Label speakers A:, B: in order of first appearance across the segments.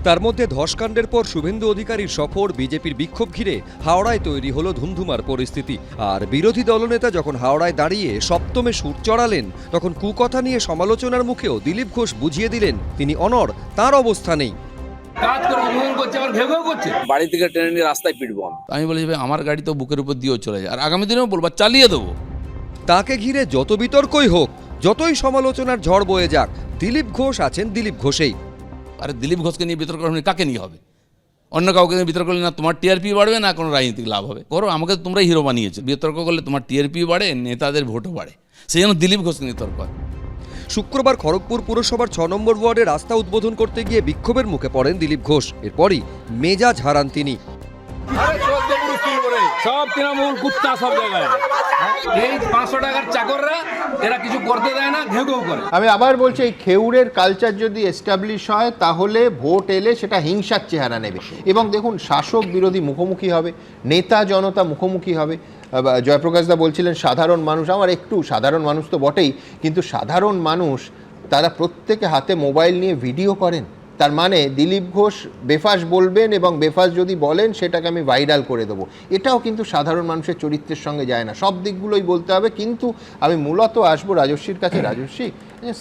A: তার মধ্যে ধসকাণ্ডের পর শুভেন্দু অধিকারীর সফর, বিজেপির বিক্ষোভ ঘিরে হাওড়ায় তৈরি হলো ধুন্ধুমার পরিস্থিতি। আর বিরোধী দলনেতা যখন হাওড়ায় দাঁড়িয়ে সপ্তমে সুর চড়ালেন, তখন কুকথা নিয়ে সমালোচনার মুখেও দিলীপ ঘোষ বুঝিয়ে দিলেন তিনি অনড়, তাঁর অবস্থা নেই।
B: বাড়ি থেকে ট্রেনে নিয়ে রাস্তায় পিটবো
C: আমি বলি ভাই আমার গাড়ি তো বুকের উপর দিয়েও চলে যায়, আর আগামী দিনেও বলবো চালিয়ে দেবো।
A: তাকে ঘিরে যত বিতর্কই হোক, যতই সমালোচনার ঝড় বয়ে যাক, দিলীপ ঘোষ আছেন দিলীপ ঘোষেই।
C: আরে দিলীপ ঘোষকে নিয়ে বিতর্ক করলে কাকে নিয়ে হবে? অন্য কাউকে নিয়ে বিতর্ক করলে না তোমার টিআরপি বাড়বে, না কোনো রাজনৈতিক লাভ হবে। করো, আমাকে তোমরা হিরো বানিয়েছো। বিতর্ক করলে তোমার টিআরপি বাড়ে, নেতাদের ভোটও বাড়ে। সেই জন্য দিলীপ ঘোষকে নিয়ে তর্ক হয়।
A: শুক্রবার খড়গপুর পুরসভার 6 নম্বর ওয়ার্ডে রাস্তা উদ্বোধন করতে গিয়ে বিক্ষোভের মুখে পড়েন দিলীপ ঘোষ। এরপরই মেজাজ হারান তিনি।
D: সব তৃণমূল কুত্তা সব জায়গায়, এই 500 টাকার চাকররা এরা কিছু করতে দেয় না, ঘেউ ঘেউ করে।
E: আমি আবার বলছি, এই খেউরের কালচার যদি এস্টাবলিশ হয় তাহলে ভোট এলে সেটা হিংসার চেহারা নেবে। এবং দেখুন, শাসক বিরোধী মুখোমুখি হবে, নেতা জনতা মুখোমুখি হবে। জয়প্রকাশ দা বলছিলেন সাধারণ মানুষ, আমার একটু সাধারণ মানুষ তো বটেই, কিন্তু সাধারণ মানুষ তারা প্রত্যেকে হাতে মোবাইল নিয়ে ভিডিও করেন। তার মানে দিলীপ ঘোষ বেফাস বলবেন এবং বেফাস যদি বলেন সেটাকে আমি ভাইরাল করে দেবো, এটাও কিন্তু সাধারণ মানুষের চরিত্রের সঙ্গে যায় না। সব দিকগুলোই বলতে হবে। কিন্তু আমি মূলত আসবো রাজস্বীর কাছে। রাজস্বী,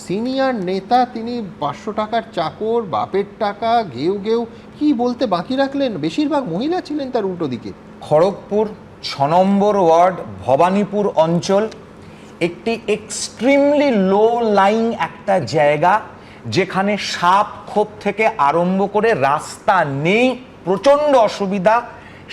E: সিনিয়র নেতা, তিনি 500 টাকার চাকর, বাপের টাকা, ঘেউ ঘেউ, কি বলতে বাকি রাখলেন? বেশিরভাগ মহিলা ছিলেন তার উল্টো দিকে।
F: খড়গপুর 6 নম্বর ওয়ার্ড ভবানীপুর অঞ্চল একটি এক্সট্রিমলি লো লাইং একটা জায়গা, যেখানে সাপ খোপ থেকে আরম্ভ করে রাস্তা নেই, প্রচণ্ড অসুবিধা।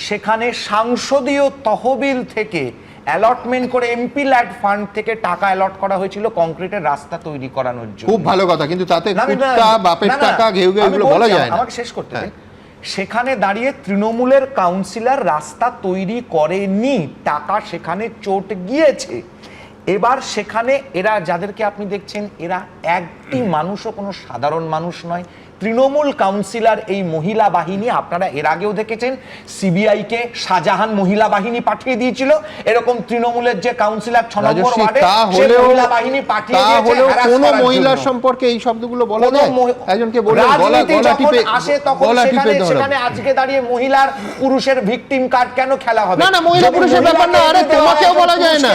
F: সেখানে সাংসদীয় তহবিল থেকে অ্যালটমেন্ট করে এমপি ল্যাড ফান্ড থেকে টাকা অ্যালট করা হয়েছিল কংক্রিটের রাস্তা তৈরি করানোর জন্য।
E: খুব ভালো কথা, কিন্তু তাতে কুত্তা, বাপের টাকা, ঘেউ ঘেউ এগুলো বলা যায় না।
F: আমাকে শেষ করতে দিন। সেখানে দাঁড়িয়ে তৃণমূলের কাউন্সিলর রাস্তা তৈরি করেনি, টাকা সেখানে চোট গিয়েছে। এবার সেখানে এরা যাদেরকে আপনি দেখছেন, এরা একটি মানুষও কোনো সাধারণ মানুষ নয়। তৃণমূল কাউন্সিলর এই মহিলা বাহিনী, আপনারা এর আগেও দেখেছেন সিবিআইকে শাহজাহান মহিলা বাহিনী পাঠিয়ে দিয়েছিল। এরকম তৃণমূলের যে কাউন্সিলর 6 নম্বর ওয়ার্ডে সে মহিলা বাহিনী পাঠিয়ে দিয়েছে।
E: কোন মহিলার সম্পর্কে এই শব্দগুলো বলা যায়? একজনকে বলে গলা টিপে
F: আসে, তখন সেখানে আজকে দাঁড়িয়ে মহিলার পুরুষের ভিকটিম কার্ড কেন খেলা হবে?
E: না না, মহিলা পুরুষের ব্যাপার না। আরে তোমাকেও বলা যায় না।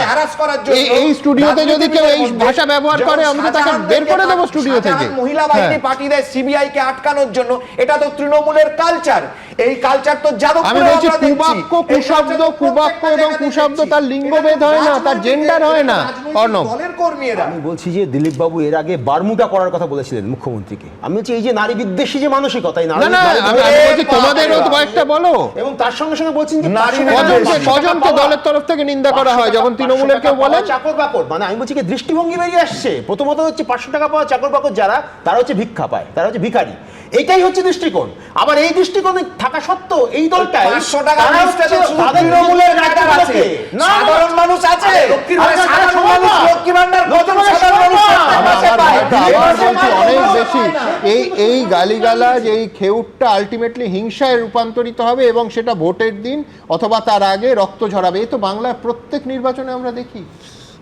E: এই স্টুডিওতে যদি কেউ এই ভাষা ব্যবহার করে, আমি তো তাকে বের করে দেবো স্টুডিও থেকে।
F: মহিলা বাহিনী পাঠিয়ে দেয় সিবিআই কে আটকানোর জন্য। এটা তো তৃণমূলের কালচার। এই কালচার তো
E: আমি বলছি, কুবাক্য, কুশব্দ, কুবাক্য এবং কুশব্দ তার লিঙ্গভেদ হয় না, তার জেন্ডার হয় না। অর্ণব,
F: দলের কর্মীরা,
G: আমি বলছি যে দিলীপ বাবু এর আগে বারমুডা করার কথা বলেছিলেন মুখ্যমন্ত্রীকে। আমি বলছি এই যে নারী বিদ্বেষী যে মানসিকতা,
E: না না, আমি বলছি তোমাদেরও কয়েকটা বলো।
G: এবং তার সঙ্গে সঙ্গে বলছেন যে
E: কজনকে দলের তরফ থেকে নিন্দা করা হয় যখন তৃণমূলের কেউ বলে
G: চাকর বাকর। মানে আমি বলছি কি দৃষ্টিভঙ্গি বেরিয়ে আসছে। প্রথমত হচ্ছে 500 টাকা পাওয়া চাকর বাকর যারা, তারা হচ্ছে ভিক্ষা পায়, তারা হচ্ছে ভিখারি। এটাই হচ্ছে দৃষ্টিকোণ। আবার এই দৃষ্টিকোণে থাকা সত্ত্বেও এই দলটাই
F: 500 টাকা
G: তৃণমূলের
F: সাধারণ মানুষ আছে।
E: অনেক বেশি এই গালিগালাজ, এই খেউটটা আলটিমেটলি হিংসায় রূপান্তরিত হবে এবং সেটা ভোটের দিন অথবা তার আগে রক্ত ঝরাবে। এই তো বাংলার প্রত্যেক নির্বাচনে আমরা দেখি।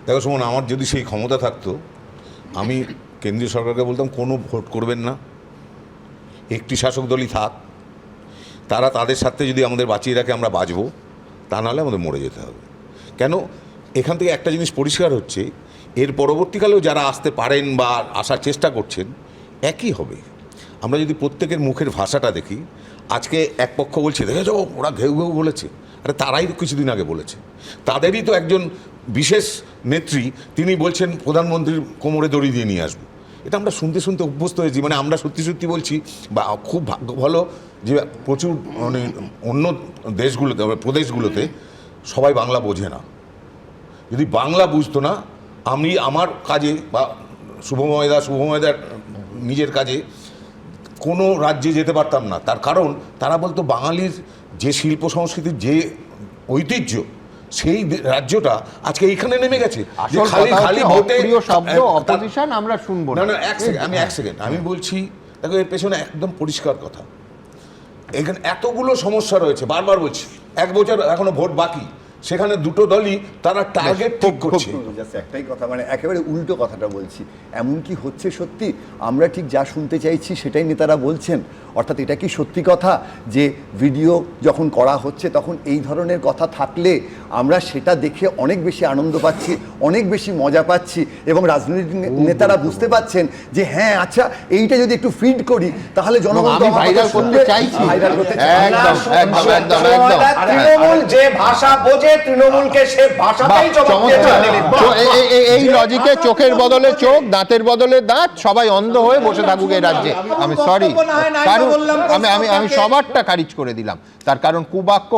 H: দেখো সুমন, আমার যদি সেই ক্ষমতা থাকতো, আমি কেন্দ্রীয় সরকারকে বলতাম কোনো ভোট করবেন না, একটি শাসক দলই থাক, তারা তাদের সাথে যদি আমাদের বাঁচিয়ে রাখে আমরা বাঁচবো, তা নাহলে আমাদের মরে যেতে হবে। কেন, এখান থেকে একটা জিনিস পরিষ্কার হচ্ছে, এর পরবর্তীকালেও যারা আসতে পারেন বা আসার চেষ্টা করছেন একই হবে। আমরা যদি প্রত্যেকের মুখের ভাষাটা দেখি, আজকে এক পক্ষ বলছে দেখে যাও ওরা ঘেউ ঘেউ বলেছে, আরে তারাই কিছুদিন আগে বলেছে। তাদেরই তো একজন বিশেষ নেত্রী, তিনি বলছেন প্রধানমন্ত্রীর কোমরে দড়ি দিয়ে নিয়ে আসবো। এটা আমরা শুনতে শুনতে অভ্যস্ত হয়েছি। মানে আমরা সত্যি সত্যি বলছি, বা খুব ভাগ্য ভালো যে প্রচুর মানে অন্য দেশগুলোতে, প্রদেশগুলোতে সবাই বাংলা বোঝে না। যদি বাংলা বুঝতো না, আমি আমার কাজে বা শুভময়দার নিজের কাজে কোনো রাজ্যে যেতে পারতাম না। তার কারণ তারা বলতো বাঙালির যে শিল্প সংস্কৃতির যে ঐতিহ্য, সেই রাজ্যটা আজকে এইখানে নেমে গেছে। খালি ভোটে
E: শব্দ অপোজিশন আমরা শুনবো না।
H: এক সেকেন্ড আমি বলছি, দেখো এর পেছনে একদম পরিষ্কার কথা। এখানে এতগুলো সমস্যা রয়েছে, বারবার বলছি 1 বছর এখনো ভোট বাকি, সেখানে দুটো দলই তারা টার্গেট ঠিক করছে।
I: জাস্ট একটাই কথা, মানে একেবারে উল্টো কথাটা বলছি, এমন কি হচ্ছে সত্যি? আমরা ঠিক যা শুনতে চাইছি সেটাই নেতারা বলছেন। অর্থাৎ এটা কি সত্যি কথা যে ভিডিও যখন করা হচ্ছে তখন এই ধরনের কথা থাকলে আমরা সেটা দেখে অনেক বেশি আনন্দ পাচ্ছি, অনেক বেশি মজা পাচ্ছি, এবং রাজনৈতিক নেতারা বুঝতে পাচ্ছেন যে হ্যাঁ আচ্ছা এইটা যদি একটু ফিড করি তাহলে জনগণ
E: আমি ভাইরাল করতে চাইছি।
I: ভাইরাল করতে
E: একদম একদম একদম একদম।
F: তৃণমূল যে ভাষা বোঝে, তৃণমূলকে সে ভাষাতেই জবাব দিয়েছে দিলীপ ঘোষ।
E: এই লজিকে চোখের বদলে চোখ, দাঁতের বদলে দাঁত, সবাই অন্ধ হয়ে বসে থাকুক এই রাজ্যে। আমি সরি, কারণ আমি সবারটা খারিজ করে দিলাম। তার কারণ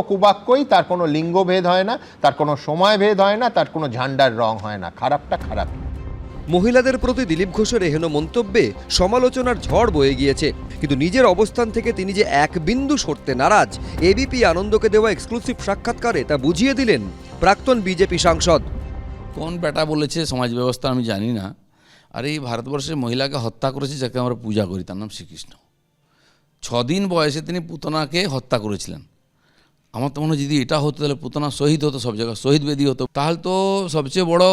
E: কুবাক্যই, তার কোনো লিঙ্গভেদ হয় না, তার কোনো সময় ভেদ হয় না, তার কোনো ঝান্ডার রং হয় না। খারাপটা খারাপ।
A: মহিলাদের প্রতি দিলীপ ঘোষের এহেন মন্তব্যে সমালোচনার ঝড় বয়ে গিয়েছে, কিন্তু নিজের অবস্থান থেকে তিনি যে এক বিন্দু সরতে নারাজ, এবিপি আনন্দকে দেওয়া এক্সক্লুসিভ সাক্ষাৎকারে তা বুঝিয়ে দিলেন প্রাক্তন বিজেপি সাংসদ।
C: কোন বেটা বলেছে সমাজ ব্যবস্থা আমি জানি না, আর এই ভারতবর্ষের মহিলাকে হত্যা করেছে যাকে আমরা পূজা করি, তার নাম শ্রীকৃষ্ণ। 6 দিন বয়সে তিনি পুতনাকে হত্যা করেছিলেন। আমার তো মনে হয় যদি এটা হতো তাহলে পুতনা শহীদ হতো, সব জায়গায় শহীদ বেদি হতো। তাহলে তো সবচেয়ে বড়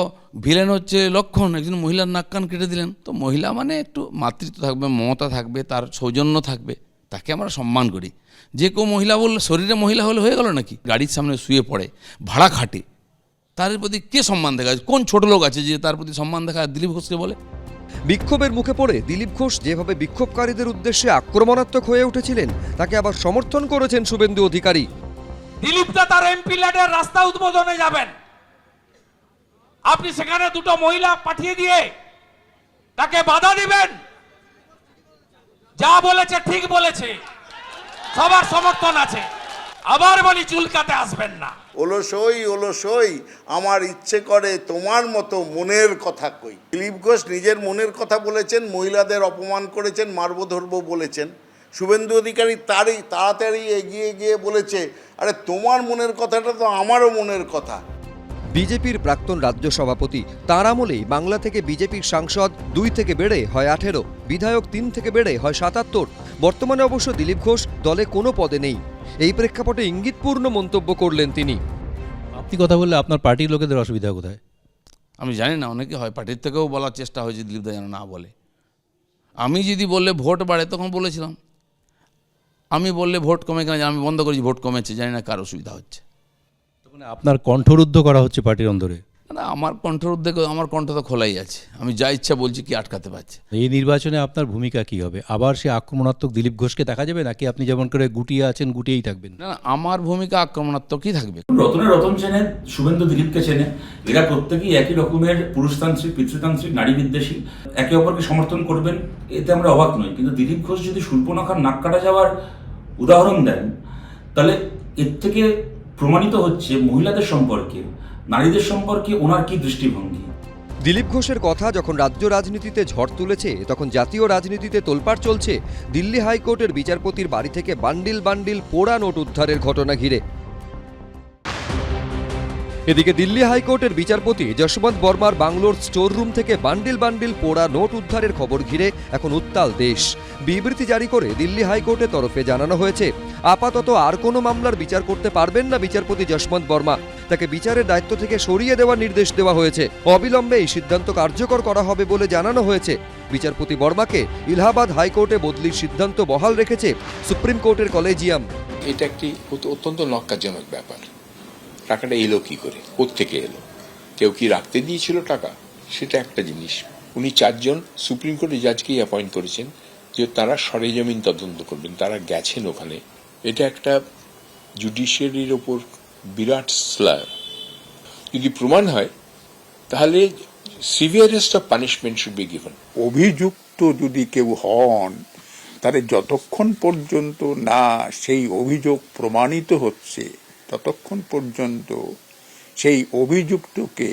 C: ভিলেন হচ্ছে লক্ষণ, একজন মহিলার নাক কান কেটে দিলেন। তো মহিলা মানে একটু মাতৃত্ব থাকবে, মমতা থাকবে, তার সৌজন্য থাকবে, তাকে আমরা সম্মান করি। যে কেউ মহিলা বললে শরীরে মহিলা হলে হয়ে গেল নাকি? গাড়ির সামনে শুয়ে পড়ে, ভাড়া খাটে, তার প্রতি কে সম্মান দেখায়? কোন ছোট লোক আছে যে তার প্রতি সম্মান দেখায় দিলীপ ঘোষকে বলে?
A: বিক্ষোভের মুখে পড়ে দিলীপ ঘোষ যেভাবে বিক্ষোভকারীদের উদ্দেশ্যে আক্রমণাত্মক হয়ে উঠেছিলেন, তাকে আবার সমর্থন করেছেন শুভেন্দু অধিকারী।
J: দিলীপ দা তার এমপি ল্যাডের রাস্তা উদ্বোধনে যাবেন, আপনি সেখানে দুটো মহিলা পাঠিয়ে দিয়ে তাকে বাধা দিবেন? যা বলেছে ঠিক বলেছে, সবার সমর্থন আছে। আবার বলি চুলকাতে আসবেন না।
K: ওলসই আমার ইচ্ছে করে তোমার মতো মনের কথা কই। দিলীপ ঘোষ নিজের মনের কথা বলেছেন, মহিলাদের অপমান করেছেন, মারবো ধরবো বলেছেন। শুভেন্দু অধিকারী তারই তাড়াতাড়ি এগিয়ে গিয়ে বলেছে আরে তোমার মনের কথাটা তো আমারও মনের কথা।
A: বিজেপির প্রাক্তন রাজ্য সভাপতি, তাঁর আমলেই বাংলা থেকে বিজেপির সাংসদ 2 থেকে বেড়ে হয় 18, বিধায়ক 3 থেকে বেড়ে হয় 77। বর্তমানে অবশ্য দিলীপ ঘোষ দলে কোনো পদে নেই। এই প্রেক্ষাপটে ইঙ্গিতপূর্ণ মন্তব্য করলেন তিনি।
L: আপনি কথা বললে আপনার পার্টির লোকেদের অসুবিধা কোথায়?
C: আমি জানি না, অনেকে হয় পার্টির থেকেও বলার চেষ্টা হয়েছে দিলীপ দা যেন না বলে। আমি যদি বললে ভোট বাড়ে তখন বলেছিলাম, আমি বললে ভোট কমে কেন, আমি বন্ধ করেছি, ভোট কমেছে, জানি না কার অসুবিধা হচ্ছে।
L: আপনার কণ্ঠরুদ্ধ করা হচ্ছে পার্টির অন্দরে?
C: না, আমার কণ্ঠরুদ্ধ, আমার কণ্ঠ তো খোলাই আছে, আমি যা ইচ্ছা বলছি, কি আটকাতে পারছে?
L: এই নির্বাচনে আপনার ভূমিকা কি হবে? আবার সে আক্রমণাত্মক দিলীপ ঘোষকে দেখা যাবে, নাকি আপনি যেমন করে গুটিয়ে আছেন গুটিয়েই থাকবেন?
C: না, আমার ভূমিকা আক্রমণাত্মকই থাকবে।
M: রতন চেনে, শুভেন্দু দিলীপকে চেনে, এরা প্রত্যেকেই একই রকমের পুরুষতান্ত্রিক, পিতৃতান্ত্রিক, নারী বিদ্বেষী, একে অপরকে সমর্থন করবেন, এতে আমরা অবাক নই। কিন্তু দিলীপ ঘোষ যদি শূর্পণখার নাক কাটা যাওয়ার উদাহরণ দেন, তাহলে এর থেকে প্রমাণিত হচ্ছে মহিলাদের সম্পর্কে, নারীদের সম্পর্কে ওনার কি দৃষ্টিভঙ্গি।
A: দিলীপ ঘোষের কথা যখন রাজ্য রাজনীতিতে ঝড় তুলেছে, তখন জাতীয় রাজনীতিতে তোলপাড় চলছে দিল্লি হাইকোর্টের বিচারপতির বাড়ি থেকে বান্ডিল পোড়া নোট উদ্ধারের ঘটনা ঘিরে। এদিকে দিল্লি হাইকোর্টের বিচারপতি যশবন্ত বর্মার বাংলোর স্টোর রুম থেকে বান্ডিল পোড়া নোট উদ্ধারের খবর ঘিরে এখন উত্তাল দেশ। বিবৃতি জারি করে দিল্লি হাইকোর্টের তরফে জানানো হয়েছে, আপাতত আর কোনো মামলার বিচার করতে পারবেন না বিচারপতি যশবন্ত বর্মা। তাকে বিচারের দায়িত্ব থেকে সরিয়ে দেওয়ার নির্দেশ দেওয়া হয়েছে। অবিলম্বে এই সিদ্ধান্ত কার্যকর করা হবে বলে জানানো হয়েছে। বিচারপতি বর্মাকে ইলাহাবাদ হাইকোর্টে বদলির সিদ্ধান্ত বহাল রেখেছে সুপ্রিম কোর্টের কলেজিয়াম।
N: এটা একটি অত্যন্ত নক্কারজনক ব্যাপার। টাকাটা এলো কি করে, কোত্থেকে এলো, কেউ কি রাখতে দিয়েছিল টাকা, সেটা একটা জিনিস। উনি 4 জন সুপ্রিম কোর্টের জাজকেই অ্যাপয়েন্ট করেছেন যে তারা সরেজমিন তদন্ত করবেন, তারা গেছেন ওখানে। এটা একটা জুডিশিয়ারির ওপর বিরাট স্লার। যদি প্রমাণ হয় তাহলে severest of punishment should be given.
K: অভিযুক্ত যদি কেউ হন, তাহলে যতক্ষণ পর্যন্ত না সেই অভিযোগ প্রমাণিত হচ্ছে ততক্ষণ পর্যন্ত সেই অভিযুক্তকে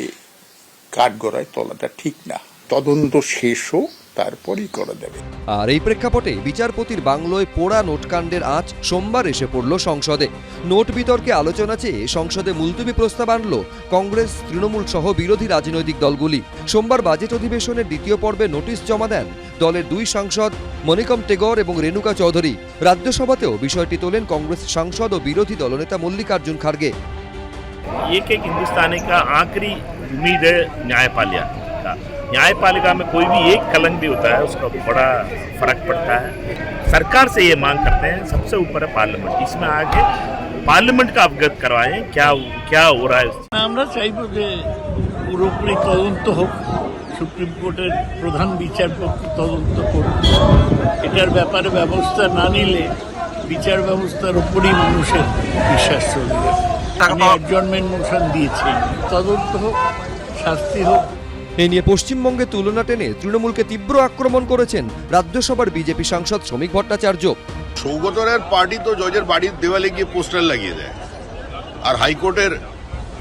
K: কাঠগড়ায় তোলাটা ঠিক না। তদন্ত শেষ হোক, তারপরেই করা যাবে।
A: আর এই প্রেক্ষাপটে বিচারপতির বাংলোয় পোড়া নোটকাণ্ডের আঁচ সোমবার এসে পড়ল সংসদে। নোট বিতর্কে আলোচনা চেয়ে সংসদে মুলতবি প্রস্তাব আনল কংগ্রেস, তৃণমূল সহ বিরোধী রাজনৈতিক দলগুলি। সোমবার বাজেট অধিবেশনের দ্বিতীয় পর্বে নোটিশ জমা দেন দলের 2 সাংসদ মনিকম টেগর এবং রেণুকা চৌধুরী। রাজ্যসভাতেও বিষয়টি তোলেন কংগ্রেস সাংসদ ও বিরোধী দলনেতা মল্লিকার্জুন খার্গে।
O: ये कि हिंदुस्तानी का आखिरी उम्मीद है न्यायपालिका का। न्यायपालिका में कोई भी एक कलंक भी होता है उसका बड़ा फर्क पड़ता है। सरकार से ये मांग करते हैं, सबसे ऊपर है पार्लियामेंट, इसमें आगे पार्लियामेंट का अवगत करवाएं क्या हो रहा है।
P: আমরা চাইব যে পুরোপুরি তদন্ত হোক, সুপ্রিম কোর্টের প্রধান বিচারপতি তদন্ত করুন। এটার ব্যাপারে ব্যবস্থা না নিলে বিচার ব্যবস্থার উপরই মানুষের বিশ্বাস চলে যাবে। আমি অ্যাডজর্নমেন্ট মোশন দিয়েছি, তদন্ত হোক, শাস্তি হোক।
A: এ নিয়ে পশ্চিমবঙ্গে তুলনা টেনে তৃণমূলকে তীব্র আক্রমণ করেছেন রাজ্যসভার বিজেপি সাংসদ শ্রমিক ভট্টাচার্য।
Q: সৌগত রায়ের পার্টি তো জজের বাড়ির দেওয়ালে গিয়ে পোস্টার লাগিয়ে দেয়, আর হাইকোর্টের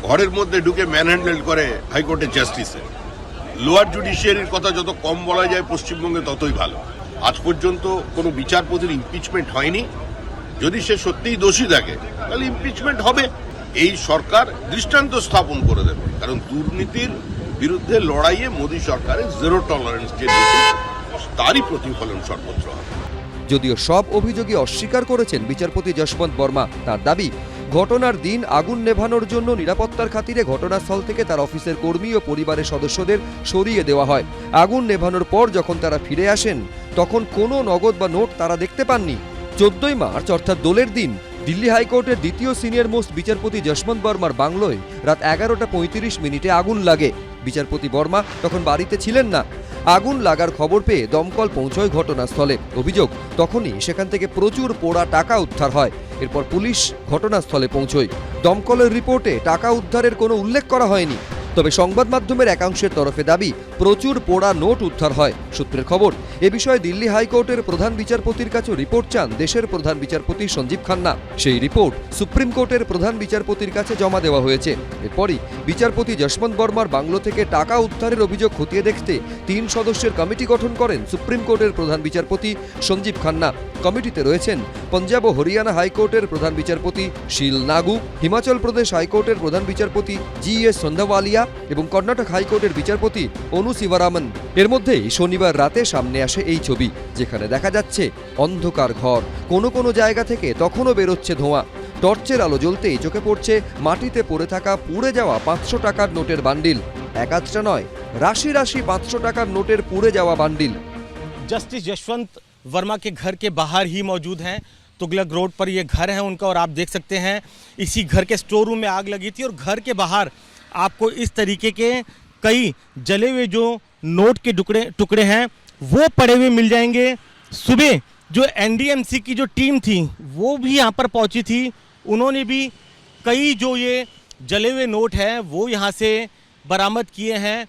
Q: ঘরের মধ্যে ঢুকে ম্যানহ্যান্ডেল করে হাইকোর্টের জাস্টিসে। লোয়ার জুডিশিয়ারির কথা যত কম বলা যায় পশ্চিমবঙ্গে ততই ভালো। আজ পর্যন্ত কোনো বিচারপতির ইমপিচমেন্ট হয়নি। যদি সে সত্যিই দোষী থাকে তাহলে ইমপিচমেন্ট হবে। এই সরকার দৃষ্টান্ত স্থাপন করে দেবে, কারণ দুর্নীতির বিরুদ্ধে লড়াইয়ে মোদী সরকারের জিরো টলারেন্স যে নীতি, তারই প্রতিফলন সর্বত্র হবে।
A: যদিও সব অভিযোগই অস্বীকার করেছেন বিচারপতি যশবন্ত বর্মা। তার দাবি, ঘটনার দিন আগুন নেভানোর জন্য নিরাপত্তার খাতিরে ঘটনাস্থল থেকে তার অফিসের কর্মী ও পরিবারের সদস্যদের সরিয়ে দেওয়া হয়। আগুন নেভানোর পর যখন তারা ফিরে আসেন তখন কোনো নগদ বা নোট তারা দেখতে পাননি। 14ই মার্চ অর্থাৎ দোলের দিন দিল্লি হাইকোর্টের দ্বিতীয় সিনিয়র মোস্ট বিচারপতি যশবন্ত বর্মার বাংলোয় রাত 11:35 আগুন লাগে। বিচারপতি বর্মা তখন বাড়িতে ছিলেন না। আগুন লাগার খবর পেয়ে দমকল পৌঁছয় ঘটনাস্থলে। অভিযোগ, তখনই সেখান থেকে প্রচুর পোড়া টাকা উদ্ধার হয়। এরপর পুলিশ ঘটনাস্থলে পৌঁছয়। দমকলের রিপোর্টে টাকা উদ্ধারের কোনো উল্লেখ করা হয়নি, তবে সংবাদ মাধ্যমের একাংশের তরফে দাবি প্রচুর পোড়া নোট উদ্ধার হয়। সূত্রের খবর, এ বিষয়ে দিল্লি হাইকোর্টের প্রধান বিচারপতির কাছে রিপোর্ট চান দেশের প্রধান বিচারপতি সঞ্জীব খান্না। সেই রিপোর্ট সুপ্রিম কোর্টের প্রধান বিচারপতির কাছে জমা দেওয়া হয়েছে। এরপরই বিচারপতি যশবন্ত বর্মার বাংলো থেকে টাকা উদ্ধারের অভিযোগ খতিয়ে দেখতে 3 সদস্যের কমিটি গঠন করেন সুপ্রিম কোর্টের প্রধান বিচারপতি সঞ্জীব খান্না। কমিটিতে রয়েছেন পঞ্জাব ও হরিয়ানা হাইকোর্টের প্রধান বিচারপতি শীল নাগু, হিমাচল প্রদেশ হাইকোর্টের প্রধান বিচারপতি GS সন্ধ্যাওয়ালিয়া এবং কর্ণাটক হাইকোর্টের বিচারপতি অনু শিবরামন। এর মধ্যেই শনিবার রাতে সামনে আসে এই ছবি, যেখানে দেখা যাচ্ছে অন্ধকার ঘর। কোনো কোনো জায়গা থেকে তখনও বেরোচ্ছে ধোঁয়া। টর্চের আলো জ্বলতেই চোখে পড়ছে মাটিতে পড়ে থাকা পুড়ে যাওয়া 500 টাকার নোটের বান্ডিল। একাধটা নয়, রাশি রাশি 500 টাকার নোটের পুড়ে যাওয়া বান্ডিল।
R: जस्टिस यशवंत वर्मा के घर के बाहर ही मौजूद हैं। तुगलक रोड पर ये घर है उनका, और आप देख सकते हैं इसी घर के स्टोर रूम में आग लगी थी और घर के बाहर आपको इस तरीके के कई जले हुए जो नोट के टुकड़े हैं वो पड़े हुए मिल जाएंगे। सुबह जो NDMC की जो टीम थी वो भी यहाँ पर पहुँची थी, उन्होंने भी कई जो ये जले हुए नोट हैं वो यहाँ से बरामद किए हैं।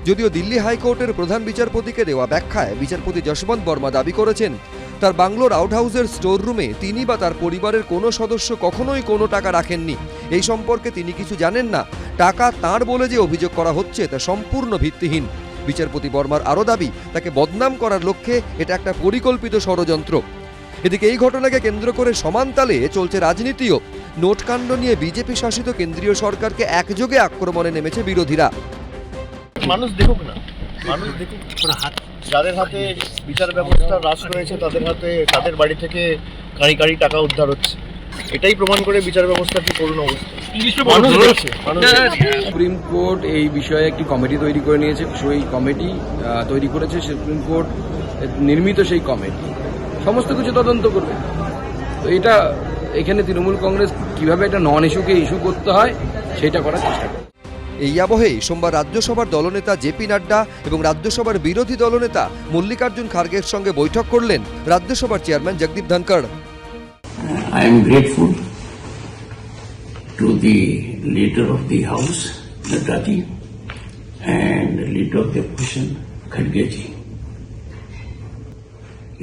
A: যদিও দিল্লি হাইকোর্টের প্রধান বিচারপতিকে দেওয়া ব্যাখ্যায় বিচারপতি যশবন্ত বর্মা দাবি করেছেন তার বাংলোর আউটহাউসের স্টোর রুমে তিনি বা তার পরিবারের কোনো সদস্য কখনোই কোনো টাকা রাখেননি। এই সম্পর্কে তিনি কিছু জানেন না। টাকা তাঁর বলে যে অভিযোগ করা হচ্ছে তা সম্পূর্ণ ভিত্তিহীন। বিচারপতি বর্মার আরও দাবি, তাকে বদনাম করার লক্ষ্যে এটা একটা পরিকল্পিত ষড়যন্ত্র। এদিকে এই ঘটনাকে কেন্দ্র করে সমান তালে চলছে রাজনীতিও। নোটকাণ্ড নিয়ে বিজেপি শাসিত কেন্দ্রীয় সরকারকে একযোগে আক্রমণে নেমেছে বিরোধীরা।
S: মানুষ দেখুক না, মানুষ দেখুক যাদের হাতে বিচার ব্যবস্থা হ্রাস করেছে তাদের হাতে তাদের বাড়ি থেকে কাঁড়ি কাঁড়ি টাকা উদ্ধার হচ্ছে। এটাই প্রমাণ করে বিচার ব্যবস্থা কি করুন অবস্থা।
B: সুপ্রিম কোর্ট এই বিষয়ে একটি কমিটি তৈরি করে নিয়েছে। সেই কমিটি তৈরি করেছে সুপ্রিম কোর্ট নির্মিত, সেই কমিটি সমস্ত কিছু তদন্ত করবে। তো এটা এখানে তৃণমূল কংগ্রেস কিভাবে একটা নন ইস্যুকে ইস্যু করতে হয় সেটা করার চেষ্টা করে।
A: এই আবহেই সোমবার রাজ্যসভার দলনেতা জেপি নাড্ডা এবং রাজ্যসভার বিরোধী দলনেতা মল্লিকার্জুন খার্গের সঙ্গে বৈঠক করলেন রাজ্যসভার chairman Jagdeep Dhankhar.
P: I am grateful to the leader of the house, Naddaji, and leader of the opposition, Khargeji.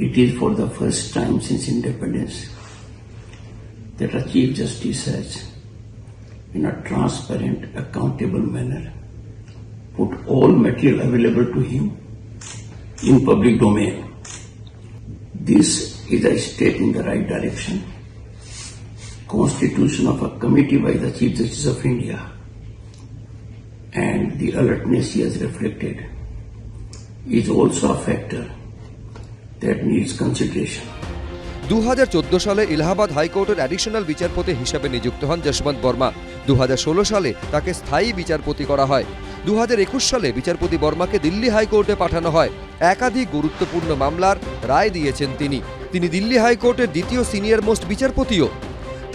P: It is for the first time since independence that a Chief Justice has, in a transparent, accountable manner, put all material available to him in public domain. This is a step in the right direction. Constitution of a committee by the Chief Justice of India and the alertness he has reflected is also a factor that needs consideration.
A: 2014 সালে এলাহাবাদ হাইকোর্টের additional বিচারপতি হিসাবে নিযুক্ত হন যশবন্ত বর্মা। 2016 সালে তাকে স্থায়ী বিচারপতি করা হয়। 2021 সালে বিচারপতি বর্মাকে দিল্লি হাইকোর্টে পাঠানো হয়। একাধিক গুরুত্বপূর্ণ মামলার রায় দিয়েছেন তিনি দিল্লি হাইকোর্টের দ্বিতীয় সিনিয়র মোস্ট বিচারপতিও।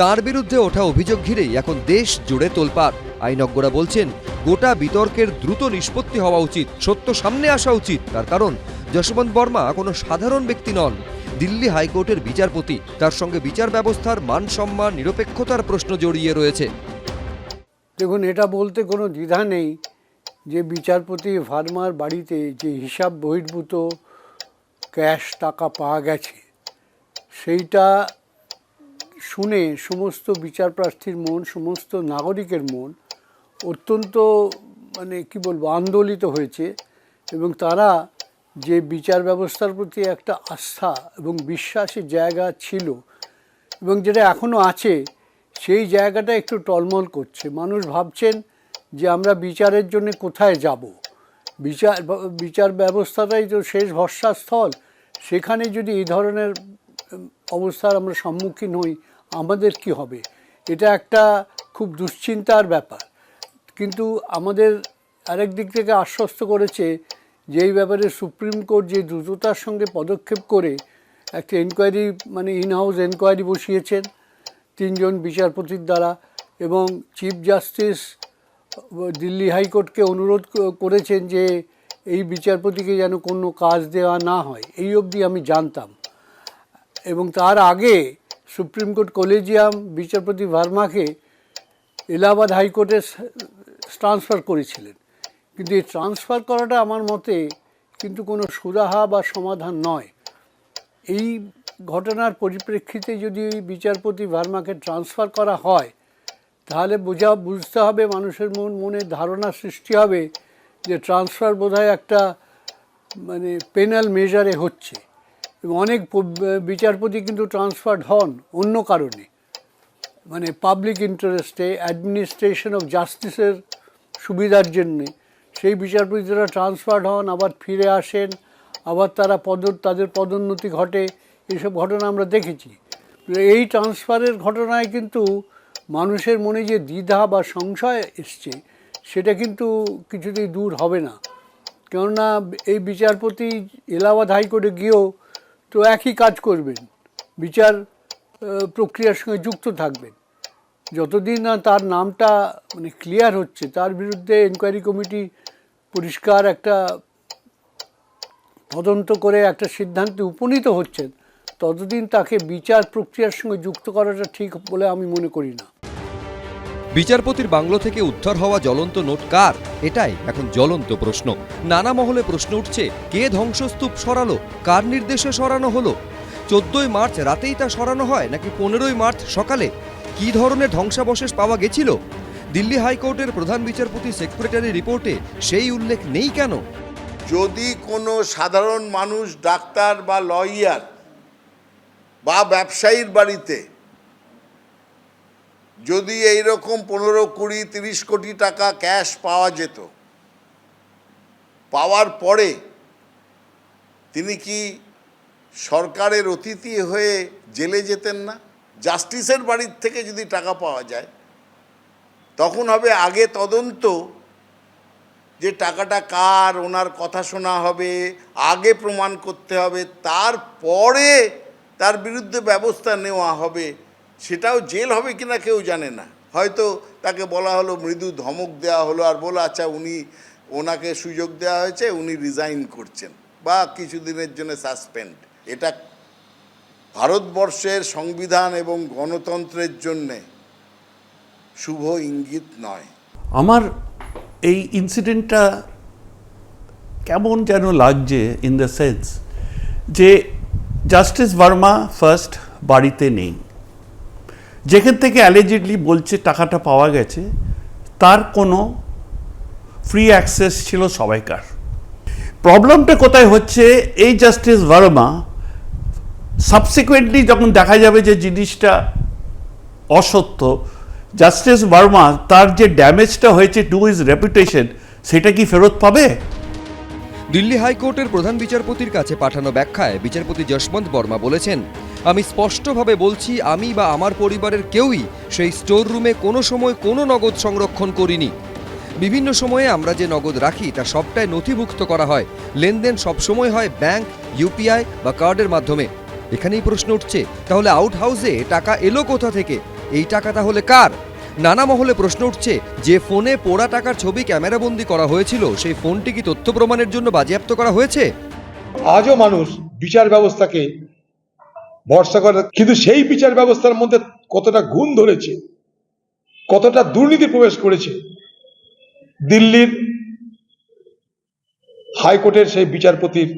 A: তার বিরুদ্ধে ওঠা অভিযোগ ঘিরেই এখন দেশ জুড়ে তোলপাড়। আইনজ্ঞরা বলছেন গোটা বিতর্কের দ্রুত নিষ্পত্তি হওয়া উচিত, সত্য সামনে আসা উচিত। তার কারণ যশবন্ত বর্মা কোনো সাধারণ ব্যক্তি নন, দিল্লি হাইকোর্টের বিচারপতি। তার সঙ্গে বিচার ব্যবস্থার মান সম্মান, নিরপেক্ষতার প্রশ্ন জড়িয়ে রয়েছে।
T: দেখুন, এটা বলতে কোনো দ্বিধা নেই যে বিচারপতি ভার্মার বাড়িতে যে হিসাব বহির্ভূত ক্যাশ টাকা পাওয়া গেছে, সেইটা শুনে সমস্ত বিচারপ্রার্থীর মন, সমস্ত নাগরিকের মন অত্যন্ত আন্দোলিত হয়েছে এবং তারা যে বিচার ব্যবস্থার প্রতি একটা আস্থা এবং বিশ্বাসের জায়গা ছিল এবং যেটা এখনও আছে, সেই জায়গাটা একটু টলমল করছে। মানুষ ভাবছেন যে আমরা বিচারের জন্য কোথায় যাব, বিচার ব্যবস্থাটাই তো শেষ ভরসাস্থল। সেখানে যদি এই ধরনের অবস্থার আমরা সম্মুখীন হই, আমাদের কি হবে? এটা একটা খুব দুশ্চিন্তার ব্যাপার। কিন্তু আমাদের আরেক দিক থেকে আশ্বস্ত করেছে যে এই ব্যাপারে সুপ্রিম কোর্ট যে দ্রুততার সঙ্গে পদক্ষেপ করে একটা এনকোয়ারি, ইনহাউস এনকোয়ারি বসিয়েছেন 3 জন বিচারপতির দ্বারা, এবং চিফ জাস্টিস দিল্লি হাইকোর্টকে অনুরোধ করেছেন যে এই বিচারপতিকে যেন কোনো কাজ দেওয়া না হয়। এই অবধি আমি জানতাম। এবং তার আগে সুপ্রিম কোর্ট কলেজিয়াম বিচারপতি ভার্মাকে এলাহাবাদ হাইকোর্টে ট্রান্সফার করেছিলেন। কিন্তু এই ট্রান্সফার করাটা আমার মতে কিন্তু কোনো সুরাহা বা সমাধান নয়। এই ঘটনার পরিপ্রেক্ষিতে যদি বিচারপতি ভার্মাকে ট্রান্সফার করা হয়, তাহলে বুঝতে হবে, মানুষের মনে ধারণা সৃষ্টি হবে যে ট্রান্সফার বোধহয় একটা পেনাল মেজারে হচ্ছে। এবং অনেক বিচারপতি কিন্তু ট্রান্সফার্ড হন অন্য কারণে, পাবলিক ইন্টারেস্টে, অ্যাডমিনিস্ট্রেশন অফ জাস্টিসের সুবিধার জন্যে। সেই বিচারপতিরা ট্রান্সফার্ড হন, আবার ফিরে আসেন, আবার তাদের পদোন্নতি ঘটে। এইসব ঘটনা আমরা দেখেছি। এই ট্রান্সফারের ঘটনায় কিন্তু মানুষের মনে যে দ্বিধা বা সংশয় এসছে, সেটা কিন্তু কিছুতেই দূর হবে না। কেননা এই বিচারপতি এলাহাবাদ হাইকোর্টে গিয়েও তো একই কাজ করবেন, বিচার প্রক্রিয়ার সঙ্গে যুক্ত থাকবেন। যতদিন না তার নামটা ক্লিয়ার হচ্ছে, তার বিরুদ্ধে এনকোয়ারি কমিটি পরিষ্কার একটা তদন্ত করে একটা সিদ্ধান্তে উপনীত হচ্ছেন, ততদিন তাকে বিচার প্রক্রিয়ার সঙ্গে যুক্ত করাটা ঠিক বলে আমি মনে করি না।
A: বিচারপতির বাংলো থেকে উদ্ধার হওয়া জ্বলন্ত নোট কার, এটাই এখন জ্বলন্ত প্রশ্ন। নানা মহলে প্রশ্ন উঠছে, কে ধ্বংসস্তূপ সরালো, কার নির্দেশে সরানো হলো? 14ই মার্চ রাতেই তা সরানো হয় নাকি 15ই মার্চ সকালে? কি ধরনের ধ্বংসাবশেষ পাওয়া গেছিল? দিল্লি হাইকোর্টের প্রধান বিচারপতি সেক্রেটারি রিপোর্টে সেই উল্লেখ নেই কেন?
U: যদি কোনো সাধারণ মানুষ, ডাক্তার বা লয়ার বা ব্যবসায়ীর বাড়িতে যদি এইরকম 15, 20, 30 কোটি টাকা ক্যাশ পাওয়া যেত, পাওয়ার পরে তিনি কি সরকারের অতিথি হয়ে জেলে যেতেন না? জাস্টিসের বাড়ির থেকে যদি টাকা পাওয়া যায়, তখন হবে আগে তদন্ত, যে টাকাটা কার, ওনার কথা শোনা হবে, আগে প্রমাণ করতে হবে, তারপরে তার বিরুদ্ধে ব্যবস্থা নেওয়া হবে। সেটাও জেল হবে কিনা কেউ জানে না। হয়তো তাকে বলা হলো, মৃদু ধমক দেওয়া হলো, আর বলা আচ্ছা ওনাকে সুযোগ দেওয়া হয়েছে, উনি রিজাইন করছেন বা কিছুদিনের জন্য সাসপেন্ড। এটা ভারতবর্ষের সংবিধান এবং গণতন্ত্রের জন্যে শুভ ইঙ্গিত নয়।
V: আমার এই ইনসিডেন্টটা কেমন যেন লাগছে, ইন দ্য সেন্স যে জাস্টিস ভার্মা ফার্স্ট বাড়িতে নেই, যেখান থেকে অ্যালিজেডলি বলছে টাকাটা পাওয়া গেছে, তার কোনো ফ্রি অ্যাক্সেস ছিল সবাইকার। প্রবলেমটা কোথায় হচ্ছে, এই জাস্টিস ভার্মা সাবসিকুয়েন্টলি যখন দেখা যাবে যে জিনিসটা অসত্য, জাস্টিস ভার্মা তার যে ড্যামেজটা হয়েছে টু হিজ রেপুটেশন, সেটা কি ফেরত পাবে?
A: দিল্লি হাইকোর্টের প্রধান বিচারপতির কাছে পাঠানো ব্যাখ্যায় বিচারপতি যশবন্ত বর্মা বলেছেন, আমি স্পষ্টভাবে বলছি, আমি বা আমার পরিবারের কেউই সেই স্টোর রুমে কোনো সময় কোনো নগদ সংরক্ষণ করিনি। বিভিন্ন সময়ে আমরা যে নগদ রাখি তা সবটাই নথিভুক্ত করা হয়। লেনদেন সবসময় হয় ব্যাংক, ইউপিআই বা কার্ডের মাধ্যমে। এখানেই প্রশ্ন উঠছে, তাহলে আউট হাউসে টাকা এলো কোথা থেকে? এই টাকা তাহলে কার? নানা মহলে প্রশ্ন উঠছে, যে ফোনে পোড়া টাকার ছবি ক্যামেরাবন্দি করা হয়েছিল সেই ফোনটি কি তথ্য প্রমাণের জন্য বাজেয়াপ্ত করা হয়েছে?
D: আজও মানুষ বিচার ব্যবস্থাকে ভরসা করে, কিন্তু সেই বিচার ব্যবস্থার মধ্যে কতটা গুণ ধরেছে, কতটা দুর্নীতি প্রবেশ করেছে, দিল্লির হাইকোর্টের সেই বিচারপতির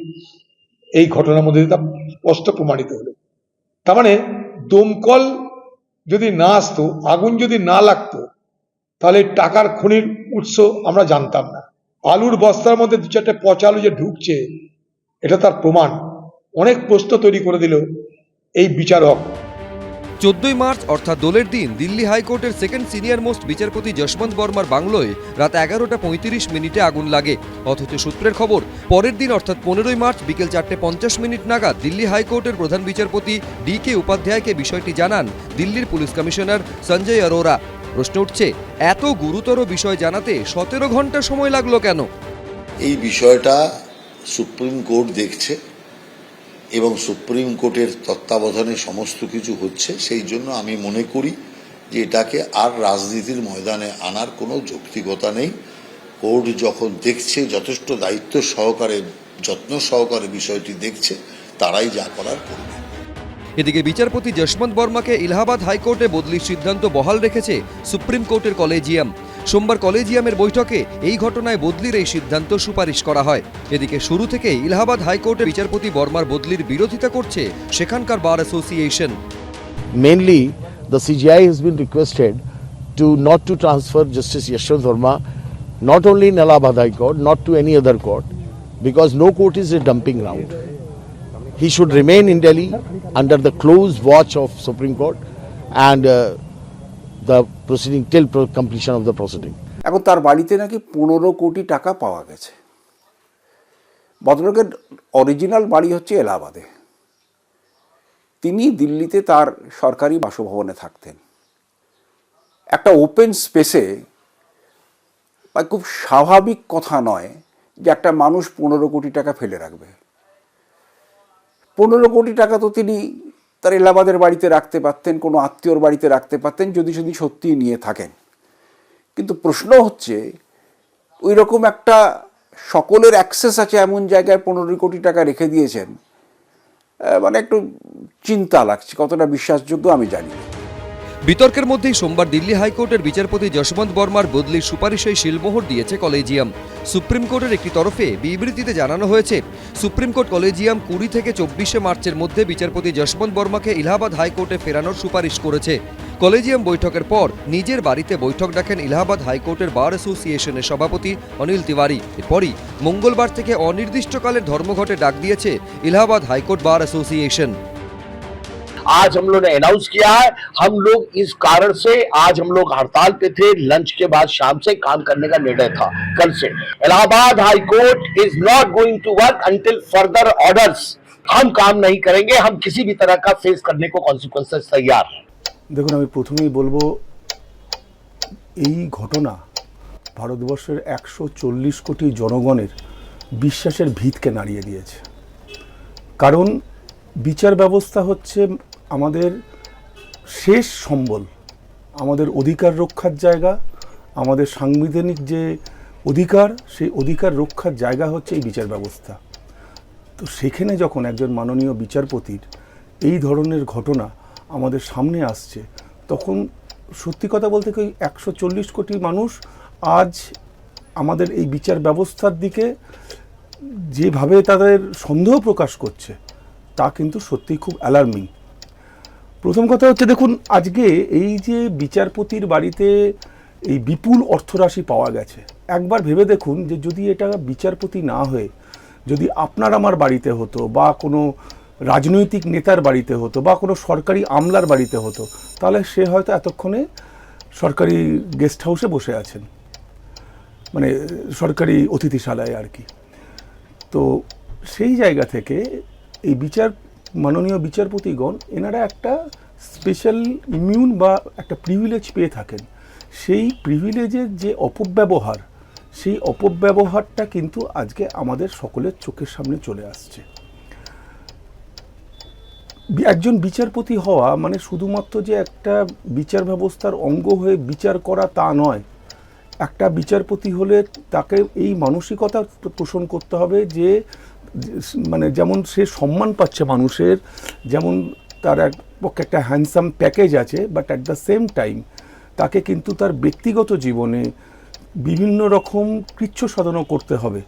D: এই ঘটনার মধ্যে তা স্পষ্ট প্রমাণিত হলো। তার মানে দমকল যদি না আসতো, আগুন যদি না লাগতো, তাহলে টাকার খনির উৎস আমরা জানতাম না। আলুর বস্তার মধ্যে 2-4টে পচা আলু যে ঢুকছে, এটা তার প্রমাণ। অনেক প্রশ্ন তৈরি করে দিল এই বিচারক।
A: 14ই মার্চ অর্থাৎ দোলের দিন দিল্লি হাইকোর্টের সেকেন্ড সিনিয়র মোস্ট বিচারপতি যশবন্ত বর্মার বাংলোয় রাত 11:35 আগুন লাগে। অথচ সূত্রের খবর, পরের দিন অর্থাৎ 15ই মার্চ বিকেল 4:50 নাগাদ দিল্লি হাইকোর্টের প্রধান বিচারপতি DK উপাধ্যায়কে বিষয়টি জানান দিল্লির পুলিশ কমিশনার সঞ্জয় অরোরা। প্রশ্ন উঠছে, এত গুরুতর বিষয় জানাতে 17 ঘন্টা সময় লাগলো কেন?
G: এই বিষয়টা সুপ্রিম কোর্ট দেখছে এবং সুপ্রিম কোর্টের তত্ত্বাবধানে সমস্ত কিছু হচ্ছে। সেই জন্য আমি মনে করি যে এটাকে আর রাজনীতির ময়দানে আনার কোনো যৌক্তিকতা নেই। কোর্ট যখন দেখছে, যথেষ্ট দায়িত্ব সহকারে, যত্ন সহকারে বিষয়টি দেখছে, তারাই যা করার করবে।
A: এদিকে বিচারপতি যশবন্ত বর্মাকে এলাহাবাদ হাইকোর্টে বদলির সিদ্ধান্ত বহাল রেখেছে সুপ্রিম কোর্টের কলেজিয়াম। সোমবার কলেজিয়ামের বৈঠকে এই ঘটনায় বদলির এই সিদ্ধান্ত সুপারিশ করা হয়। এদিকে শুরু থেকেই এলাহাবাদ হাইকোর্টের বিচারপতি বর্মার বদলির বিরোধিতা করছে সেখানকার bar association.
W: Mainly, the CJI has been requested not to transfer Justice Yashwant Verma not only in Allahabad High Court, not to any other court, because no court is a dumping ground. He should remain in Delhi under the close watch of Supreme Court and the proceeding till completion of the proceeding.
X: এখন তার বাড়িতে নাকি 15 কোটি টাকা পাওয়া গেছে। ভদ্রলোকের original বাড়ি হচ্ছে এলাহাবাদে। তিনি দিল্লিতে তার সরকারি বাসভবনে থাকতেন। একটা ওপেন স্পেসে খুব স্বাভাবিক কথা নয় যে একটা মানুষ 15 কোটি টাকা ফেলে রাখবে। 15 কোটি টাকা তো তিনি তার এলাহাবাদের বাড়িতে রাখতে পারতেন, কোনো আত্মীয়র বাড়িতে রাখতে পারতেন, যদি সত্যিই নিয়ে থাকেন। কিন্তু প্রশ্ন হচ্ছে, ওই রকম একটা সকলের অ্যাক্সেস আছে এমন জায়গায় 15 কোটি টাকা রেখে দিয়েছেন, মানে একটু চিন্তা লাগছে। কতটা বিশ্বাসযোগ্য আমি জানি না।
A: বিতর্কের মধ্যেই সোমবার দিল্লি হাইকোর্টের বিচারপতি যশবন্ত বর্মার বদলির সুপারিশে শিলমোহর দিয়েছে কলেজিয়াম। সুপ্রিম কোর্টের একটি তরফে বিবৃতিতে জানানো হয়েছে, সুপ্রিম কোর্ট কলেজিয়াম 20 থেকে 24 মার্চের মধ্যে বিচারপতি যশবন্ত বর্মাকে এলাহাবাদ হাইকোর্টে ফেরানোর সুপারিশ করেছে। কলেজিয়াম বৈঠকের পর নিজের বাড়িতে বৈঠক ডাকেন এলাহাবাদ হাইকোর্টের বার অ্যাসোসিয়েশনের সভাপতি অনিল তিওয়ারি। এরপরই মঙ্গলবার থেকে অনির্দিষ্টকালের ধর্মঘটে ডাক দিয়েছে এলাহাবাদ হাইকোর্ট বার অ্যাসোসিয়েশন।
W: आज हम लोग ने अनाउंस किया है, हम लोग इस कारण से आज हम लोग हड़ताल पे थे। लंच के बाद शाम से काम करने का निर्णय था। कल से Allahabad high court is not going to work until further orders. हम काम नहीं करेंगे, हम किसी भी तरह का फेस करने को कॉन्सिक्वेंसेस तैयार हैं।
Y: দেখুন, আমি প্রথমেই বলবো, এই ঘটনা ভারতবর্ষের 140 কোটি জনগণের বিশ্বাসের ভিতকে নাড়িয়ে দিয়েছে। কারণ বিচার ব্যবস্থা হচ্ছে আমাদের শেষ সম্বল, আমাদের অধিকার রক্ষার জায়গা, আমাদের সাংবিধানিক যে অধিকার, সেই অধিকার রক্ষার জায়গা হচ্ছে এই বিচার ব্যবস্থা। তো সেখানে যখন একজন মাননীয় বিচারপতির এই ধরনের ঘটনা আমাদের সামনে আসছে, তখন সত্যি কথা বলতে কি 140 কোটি মানুষ আজ আমাদের এই বিচার ব্যবস্থার দিকে যেভাবে তাদের সন্দেহ প্রকাশ করছে, তা কিন্তু সত্যিই খুব অ্যালার্মিং। প্রথম কথা হচ্ছে, দেখুন, আজকে এই যে বিচারপতির বাড়িতে এই বিপুল অর্থরাশি পাওয়া গেছে, একবার ভেবে দেখুন যে যদি এটা বিচারপতি না হয়ে যদি আপনার আমার বাড়িতে হতো, বা কোনো রাজনৈতিক নেতার বাড়িতে হতো, বা কোনো সরকারি আমলার বাড়িতে হতো, তাহলে সে হয়তো এতক্ষণে সরকারি গেস্ট হাউসে বসে আছেন, মানে সরকারি অতিথিশালায় আর কি। তো সেই জায়গা থেকে এই বিচার মাননীয় বিচারপতিগণ এনারা একটা স্পেশাল ইমিউন বা একটা প্রিভিলেজ পেয়ে থাকেন। সেই প্রিভিলেজের যে অপব্যবহার, সেই অপব্যবহারটা কিন্তু আজকে আমাদের সকলের চোখের সামনে চলে আসছে। একজন বিচারপতি হওয়া মানে শুধুমাত্র যে একটা বিচার ব্যবস্থার অঙ্গ হয়ে বিচার করা তা নয়। একটা বিচারপতি হলে তাকে এই মানসিকতা পোষণ করতে হবে যে মানে যেমন সে সম্মান পাচ্ছে মানুষের, যেমন তার এক পক্ষে একটা হ্যান্ডসাম প্যাকেজ আছে, but at the same time তাকে কিন্তু তার ব্যক্তিগত জীবনে বিভিন্ন রকম কৃচ্ছ সাধনও করতে হবে।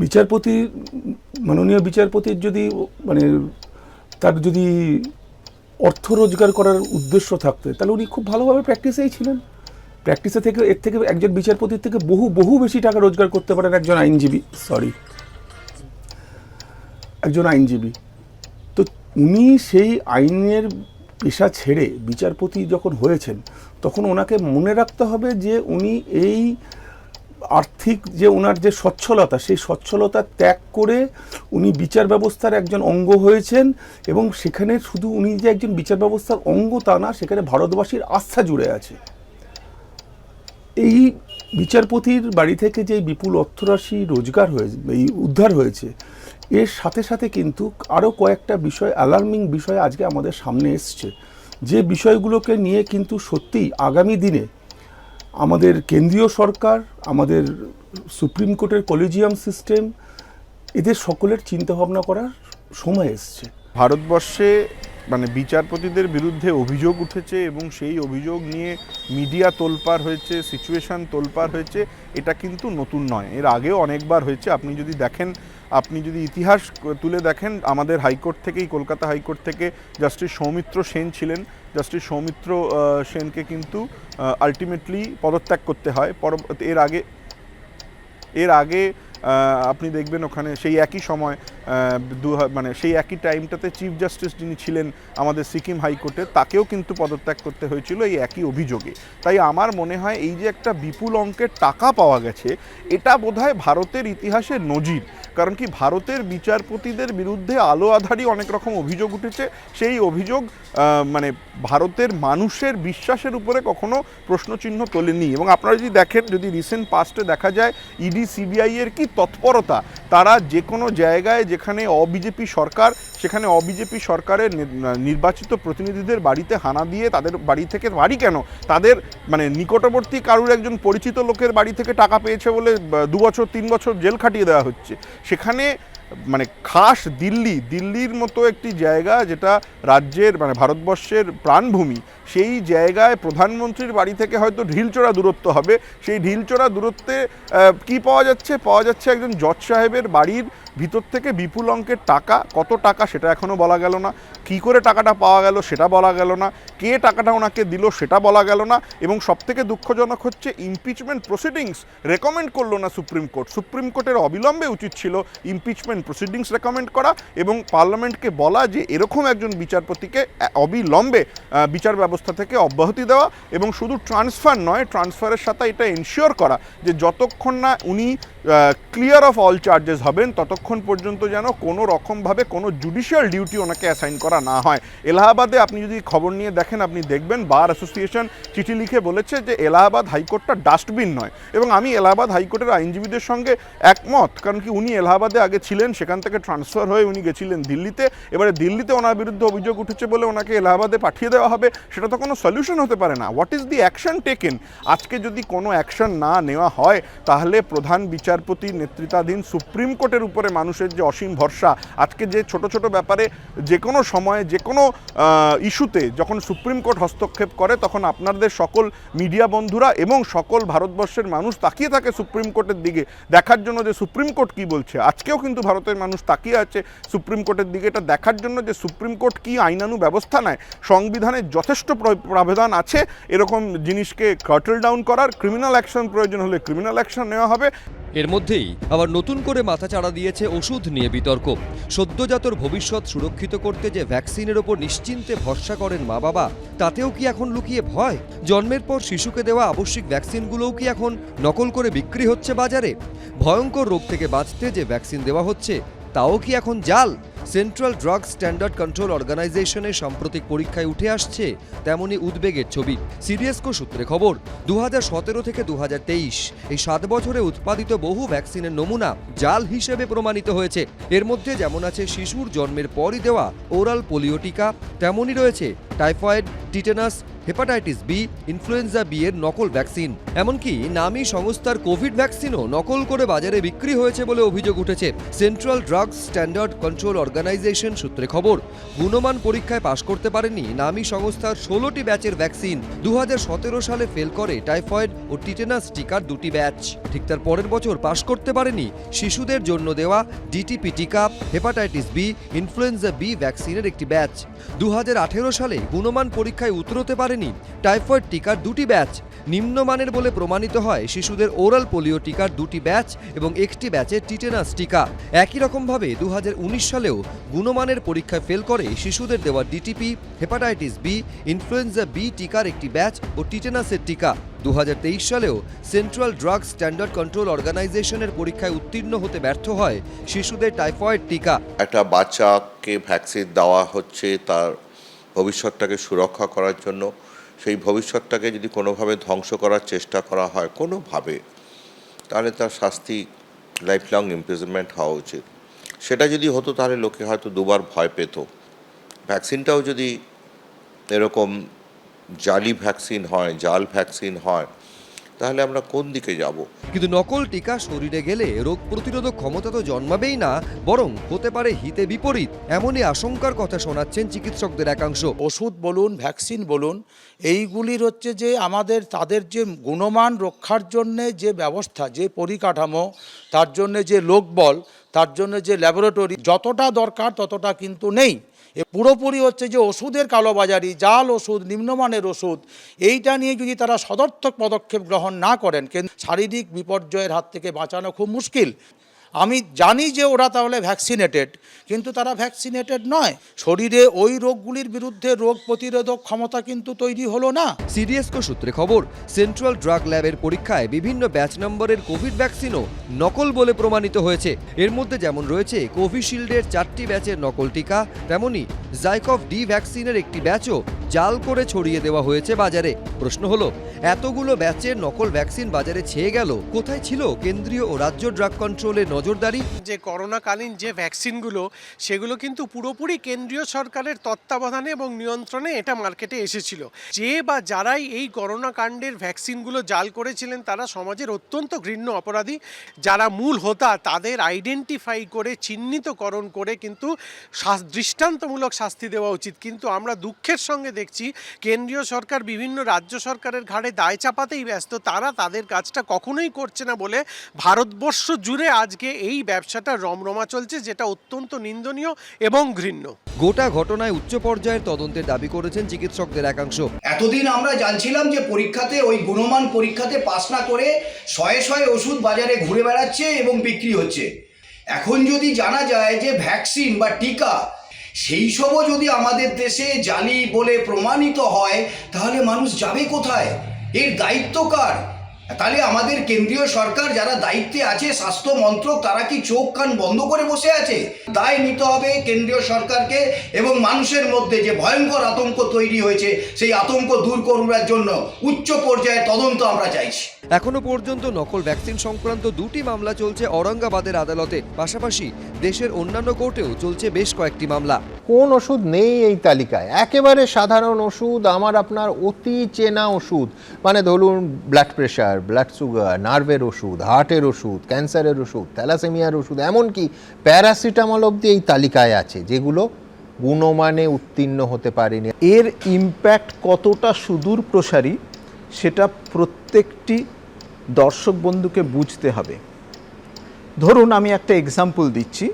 Y: বিচারপতি, মাননীয় বিচারপতির যদি মানে তার যদি অর্থ রোজগার করার উদ্দেশ্য থাকতো তাহলে উনি খুব ভালোভাবে প্র্যাকটিসেই ছিলেন। প্র্যাকটিসে থেকে এর থেকে একজন বিচারপতির থেকে বহু বেশি টাকা রোজগার করতে পারেন একজন আইনজীবী। তো উনি সেই আইনের পেশা ছেড়ে বিচারপতি যখন হয়েছেন তখন ওনাকে মনে রাখতে হবে যে উনি এই আর্থিক যে ওনার যে সচ্ছলতা, সেই সচ্ছলতা ত্যাগ করে উনি বিচার ব্যবস্থার একজন অঙ্গ হয়েছেন, এবং সেখানে শুধু উনি যে একজন বিচার ব্যবস্থার অঙ্গ তা না, সেখানে ভারতবাসীর আস্থা জুড়ে আছে। এই বিচারপতির বাড়ি থেকে যে বিপুল অর্থরাশি রোজগার হয়েছে, এই উদ্ধার হয়েছে, এর সাথে সাথে কিন্তু আরও কয়েকটা বিষয়, অ্যালার্মিং বিষয় আজকে আমাদের সামনে এসছে, যে বিষয়গুলোকে নিয়ে কিন্তু সত্যিই আগামী দিনে আমাদের কেন্দ্রীয় সরকার, আমাদের সুপ্রিম কোর্টের কলেজিয়াম সিস্টেম, এদের সকলের চিন্তাভাবনা করার সময় এসছে।
E: ভারতবর্ষে মানে বিচারপতিদের বিরুদ্ধে অভিযোগ উঠেছে এবং সেই অভিযোগ নিয়ে মিডিয়া তোলপাড় হয়েছে, সিচুয়েশন তোলপাড় হয়েছে, এটা কিন্তু নতুন নয়, এর আগেও অনেকবার হয়েছে। আপনি যদি দেখেন, আপনি যদি ইতিহাস তুলে দেখেন, আমাদের হাইকোর্ট থেকেই, কলকাতা হাইকোর্ট থেকে জাস্টিস সৌমিত্র সেন ছিলেন, জাস্টিস সৌমিত্র সেনকে কিন্তু আলটিমেটলি পদত্যাগ করতে হয়। এর আগে আপনি দেখবেন ওখানে সেই একই সময় মানে সেই একই টাইমটাতে চিফ জাস্টিস যিনি ছিলেন আমাদের সিকিম হাইকোর্টের, তাকেও কিন্তু পদত্যাগ করতে হয়েছিল এই একই অভিযোগে। তাই আমার মনে হয় এই যে একটা বিপুল অঙ্কের টাকা পাওয়া গেছে, এটা বোধহয় ভারতের ইতিহাসে নজির। কারণ কি, ভারতের বিচারপতিদের বিরুদ্ধে আলো আঁধারি অনেক রকম অভিযোগ উঠেছে, সেই অভিযোগ মানে ভারতের মানুষের বিশ্বাসের উপরে কখনো প্রশ্নচিহ্ন তোলেনি। এবং আপনারা যদি দেখেন, যদি রিসেন্ট পাস্টে দেখা যায় ইডি সিবিআই এর কি তৎপরতা, তারা যে কোনো জায়গায় যেখানে অবিজেপি সরকার, সেখানে অবিজেপি সরকারের নির্বাচিত প্রতিনিধিদের বাড়িতে হানা দিয়ে, তাদের বাড়ি থেকে, বাড়ি কেন, তাদের মানে নিকটবর্তী কারুর একজন পরিচিত লোকের বাড়ি থেকে টাকা পেয়েছে বলে 2 বছর 3 বছর জেল খাটিয়ে দেওয়া হচ্ছে। সেখানে মানে খাস দিল্লির মতো একটি জায়গা, যেটা রাজ্যের মানে ভারতবর্ষের প্রাণভূমি, সেই জায়গায় প্রধানমন্ত্রীর বাড়ি থেকে হয়তো ঢিলচোরা দূরত্ব হবে, সেই ঢিলচোরা দূরত্বে কি পাওয়া যাচ্ছে একজন জজ সাহেবের বাড়ির ভিতর থেকে বিপুল অঙ্কের টাকা। কত টাকা সেটা এখনও বলা গেল না, কী করে টাকাটা পাওয়া গেল সেটা বলা গেল না, কে টাকাটা ওনাকে দিল সেটা বলা গেল না। এবং সবথেকে দুঃখজনক হচ্ছে, ইমপিচমেন্ট প্রসিডিংস রেকমেন্ড করলো না সুপ্রিম কোর্ট। সুপ্রিম কোর্টের অবিলম্বে উচিত ছিল ইমপিচমেন্ট প্রসিডিংস রেকমেন্ড করা এবং পার্লামেন্টকে বলা যে এরকম একজন বিচারপতিকে অবিলম্বে বিচার ব্যবস্থা থেকে অব্যাহতি দেওয়া, এবং শুধু ট্রান্সফার নয়, ট্রান্সফারের সাথে এটা এনশিওর করা যে যতক্ষণ না উনি ক্লিয়ার অফ অল চার্জেস হবেন, ততক্ষণ পর্যন্ত যেন কোনো রকমভাবে কোনো জুডিশিয়াল ডিউটি ওনাকে অ্যাসাইন করা না হয়। এলাহাবাদে আপনি যদি খবর নিয়ে দেখেন, আপনি দেখবেন বার অ্যাসোসিয়েশন চিঠি লিখে বলেছে যে এলাহাবাদ হাইকোর্টটা ডাস্টবিন নয়। এবং আমি এলাহাবাদ হাইকোর্টের আইনজীবীদের সঙ্গে একমত, কারণ কি উনি এলাহাবাদে আগে ছিলেন, সেখান থেকে ট্রান্সফার হয়ে উনি গেছিলেন দিল্লিতে, এবারে দিল্লিতে ওনার বিরুদ্ধে অভিযোগ উঠেছে বলে ওনাকে এলাহাবাদে পাঠিয়ে দেওয়া হবে, সেটা তো কোনো সলিউশন হতে পারে না। What is the action taken? আজকে যদি কোনো অ্যাকশন না নেওয়া হয়, তাহলে প্রধান বিচারপতি নেতৃত্বাধীন সুপ্রিম কোর্টের উপরে মানুষের যে অসীম ভরসা, আজকে যে ছোট ছোট ব্যাপারে যে কোনো সময়ে যে কোনো ইস্যুতে যখন সুপ্রিম কোর্ট হস্তক্ষেপ করে, তখন আপনাদের সকল মিডিয়া বন্ধুরা এবং সকল ভারতবর্ষের মানুষ তাকিয়ে থাকে সুপ্রিম কোর্টের দিকে দেখার জন্য যে সুপ্রিম কোর্ট কী বলছে। আজকেও কিন্তু ভারতের মানুষ তাকিয়ে আছে সুপ্রিম কোর্টের দিকে, এটা দেখার জন্য যে সুপ্রিম কোর্ট কী আইনানু ব্যবস্থা নেয়। সংবিধানের যথেষ্ট প্রাবধান আছে এরকম জিনিসকে কার্টেল ডাউন করার, ক্রিমিনাল অ্যাকশন প্রয়োজন হলে ক্রিমিনাল অ্যাকশন নেওয়া হবে।
A: এর মধ্যেই আবার নতুন করে মাথাচাড়া দিয়েছে ওষুধ নিয়ে বিতর্ক। সদ্যজাতর ভবিষ্যৎ সুরক্ষিত করতে যে ভ্যাকসিনের ওপর নিশ্চিন্তে ভরসা করেন মা বাবা, তাতেও কি এখন লুকিয়ে ভয়? জন্মের পর শিশুকে দেওয়া আবশ্যিক ভ্যাকসিনগুলোও কি এখন নকল করে বিক্রি হচ্ছে বাজারে? ভয়ঙ্কর রোগ থেকে বাঁচতে যে ভ্যাকসিন দেওয়া হচ্ছে, তাও কি এখন জাল? সেন্ট্রাল ড্রাগ স্ট্যান্ডার্ড কন্ট্রোল অর্গানাইজেশনের সাম্প্রতিক পরীক্ষায় উঠে আসছে তেমনই উদ্বেগের ছবি। সিডিএসকো সূত্রে খবর, 2017 থেকে 2023 এই 7 বছরে উৎপাদিত বহু ভ্যাকসিনের নমুনা জাল হিসেবে প্রমাণিত হয়েছে। এর মধ্যে যেমন আছে শিশুর জন্মের পরই দেওয়া ওরাল পোলিও টিকা, তেমনই রয়েছে typhoid, tetanus, hepatitis B, influenza B এর নকল ভ্যাকসিন। এমনকি নামী সংস্থার কোভিড ভ্যাকসিনও নকল করে বাজারে বিক্রি হয়েছে বলে অভিযোগ উঠেছে। Central drug standard control organisation সূত্রে খবর, গুণমান পরীক্ষায় পাশ করতে পারেনি নামী সংস্থার 16টি ব্যাচের ভ্যাকসিন। 2017 সালে ফেল করে টাইফয়েড ও টিটেনাস টিকার 2টি ব্যাচ। ঠিক তার পরের বছর পাশ করতে পারেনি শিশুদের জন্য দেওয়া ডিটিপি টিকা, হেপাটাইটিস বি, ইনফ্লুয়েঞ্জা বি ভ্যাকসিনের একটি ব্যাচ। 2018 সালে গুণমান পরীক্ষায় উতরতে পারেনি টাইফয়েড টিকার 2টি ব্যাচ। নিম্নমানের বলে প্রমাণিত হয় শিশুদের ওরাল পোলিও টিকার 2টি ব্যাচ এবং একটি ব্যাচের টিটেনাস টিকা। একই রকমভাবে 2019 সালেও গুণমানের পরীক্ষায় ফেল করে শিশুদের দেওয়া DTP, hepatitis B, influenza B টিকার একটি ব্যাচ ও টিটেনাসের টিকা। 2023 সালেও সেন্ট্রাল ড্রাগ স্ট্যান্ডার্ড কন্ট্রোল অর্গানাইজেশনের পরীক্ষায় উত্তীর্ণ হতে ব্যর্থ হয় শিশুদের টাইফয়েড টিকা।
F: একটা বাচ্চাকে ভ্যাকসিন দেওয়া হচ্ছে তার ভবিষ্যৎটাকে সুরক্ষা করার জন্য। সেই ভবিষ্যৎটাকে যদি কোনোভাবে ধ্বংস করার চেষ্টা করা হয় কোনোভাবে, তাহলে তার শাস্তি লাইফ লং ইমপ্রিজনমেন্ট হওয়া উচিত। সেটা যদি হতো তাহলে লোকে হয়তো দুবার ভয় পেত। ভ্যাকসিনটাও যদি এরকম জালি ভ্যাকসিন হয়, জাল ভ্যাকসিন হয়, তাহলে আমরা কোন দিকে যাব?
A: কিন্তু নকল টিকা শরীরে গেলে রোগ প্রতিরোধক ক্ষমতা তো জন্মাবেই না, বরং হতে পারে হিতে বিপরীত। এমনই আশঙ্কার কথা শোনাচ্ছেন চিকিৎসকদের একাংশ।
H: ওষুধ বলুন, ভ্যাকসিন বলুন, এইগুলির হচ্ছে যে আমাদের তাদের যে গুণমান রক্ষার জন্যে যে ব্যবস্থা, যে পরিকাঠামো, তার জন্যে যে লোকবল, তার জন্য যে ল্যাবরেটরি, যতটা দরকার ততটা কিন্তু নেই। পুরোপুরি হচ্ছে যে ওষুধের কালোবাজারি, জাল ওষুধ, নিম্নমানের ওষুধ, এইটা নিয়ে যদি তারা সদর্থক পদক্ষেপ গ্রহণ না করেন, কিন্তু শারীরিক বিপর্যয়ের হাত থেকে বাঁচানো খুব মুশকিল। আমি জানি যে ওরা তাহলে ভ্যাকসিনেটেড, কিন্তু তারা ভ্যাকসিনেটেড নয়। শরীরে ওই রোগগুলির বিরুদ্ধে রোগ প্রতিরোধক ক্ষমতা কিন্তু তৈরি হলো না।
A: সিডিএসকো সূত্রে খবর, সেন্ট্রাল ড্রাগ ল্যাবের পরীক্ষায় বিভিন্ন ব্যাচ নম্বরের কোভিড ভ্যাকসিনও নকল বলে প্রমাণিত হয়েছে। এর মধ্যে যেমন রয়েছে কোভিশিল্ডের 4টি ব্যাচের নকল টিকা, তেমনি জাইকভ ডি ভ্যাকসিনের একটি ব্যাচও জাল করে ছড়িয়ে দেওয়া হয়েছে বাজারে। প্রশ্ন হলো, এতগুলো ব্যাচের নকল ভ্যাকসিন বাজারে ছেয়ে গেল, কোথায় ছিল কেন্দ্রীয় ও রাজ্য ড্রাগ কন্ট্রোলের নজরদারি?
I: যে করোনাকালীন যে ভ্যাকসিনগুলো, সেগুলো কিন্তু পুরোপুরি কেন্দ্রীয় সরকারের তত্ত্বাবধানে এবং নিয়ন্ত্রণে এটা মার্কেটে এসেছিল। যে বা যারাই এই করোনা কাণ্ডের ভ্যাকসিনগুলো জাল করেছিলেন তারা সমাজের অত্যন্ত ঘৃণ্য অপরাধী। যারা মূল হোতা তাদের আইডেন্টিফাই করে চিহ্নিতকরণ করে কিন্তু দৃষ্টান্তমূলক শাস্তি দেওয়া উচিত। কিন্তু আমরা দুঃখের সঙ্গে দেখছি কেন্দ্রীয় সরকার বিভিন্ন রাজ্য সরকারের ঘাড়ে দায় চাপাতেই ব্যস্ত। তারা তাদের কাজটা কখনোই করছে না বলে ভারতবর্ষ জুড়ে আজকে এই ব্যবসাটা রমরমা চলছে, যেটা অত্যন্ত নিন্দনীয় এবং ঘৃণ্য।
A: গোটা ঘটনায় উচ্চ পর্যায়ের তদন্তের দাবি করেছেন চিকিৎসকদের একাংশ।
J: এতদিন আমরা জানছিলাম যে পরীক্ষাতে ওই গুণমান পরীক্ষাতে পাস না করে শয়ে শয়ে ওষুধ বাজারে ঘুরে বেড়াচ্ছে এবং বিক্রি হচ্ছে। এখন যদি জানা যায় যে ভ্যাকসিন বা টিকা সেই সবও যদি আমাদের দেশে জালি বলে প্রমাণিত হয়, তাহলে মানুষ যাবে কোথায়? এর দায়িত্ব কার? তাহলে আমাদের কেন্দ্রীয় সরকার যারা দায়িত্বে আছে, স্বাস্থ্য মন্ত্রক, তারা কি চোখ কান বন্ধ করে বসে আছে? দায় নিতে হবে কেন্দ্রীয় সরকারকে এবং মানুষের মধ্যে যে ভয়ঙ্কর আতঙ্ক তৈরি হয়েছে সেই আতঙ্ক দূর করবার জন্য উচ্চ পর্যায়ে তদন্ত আমরা চাইছি।
A: এখনো পর্যন্ত নকল ভ্যাকসিন সংক্রান্ত 2টি মামলা চলছে ঔরঙ্গাবাদের আদালতে। পাশাপাশি দেশের অন্যান্য কোর্টেও চলছে বেশ কয়েকটি মামলা।
L: কোন ওষুধ নেই এই তালিকায়? একেবারে সাধারণ ওষুধ, আমার আপনার অতি চেনা ওষুধ, মানে ধরুন ব্লাড প্রেশার, ব্লাড সুগার, নার্ভের ওষুধ, হার্টের ওষুধ, ক্যান্সারের ওষুধ, থ্যালাসেমিয়ার ওষুধ, এমনকি প্যারাসিটামল অবধি এই তালিকায় আছে, যেগুলো গুণমানে উত্তীর্ণ হতে পারেনি।
Y: এর ইম্প্যাক্ট কতটা সুদূর প্রসারী সেটা প্রত্যেকটি দর্শক বন্ধুকে বুঝতে হবে। ধরুন আমি একটা এক্সাম্পল দিচ্ছি।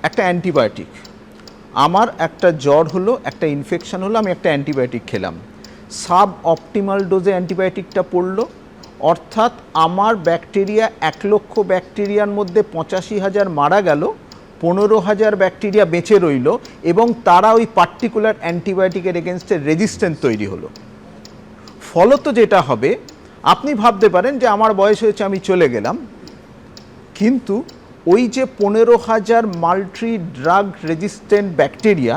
Y: একটা অ্যান্টিবায়োটিক, আমার একটা জ্বর হলো, একটা ইনফেকশন হলো, আমি একটা অ্যান্টিবায়োটিক খেলাম, সাব অপটিমাল ডোজে অ্যান্টিবায়োটিকটা পড়লো, অর্থাৎ আমার ব্যাকটেরিয়া 1 লক্ষ ব্যাকটেরিয়ার মধ্যে 85,000 মারা গেল, 15,000 ব্যাকটেরিয়া বেঁচে রইল এবং তারা ওই পার্টিকুলার অ্যান্টিবায়োটিকের এগেনস্টে রেজিস্ট্যান্স তৈরি হলো। ফলত যেটা হবে, আপনি ভাবতে পারেন যে আমার বয়স হয়েছে, আমি চলে গেলাম, কিন্তু
C: ওই যে 15,000 মাল্টি ড্রাগ রেজিস্ট্যান্ট ব্যাকটেরিয়া,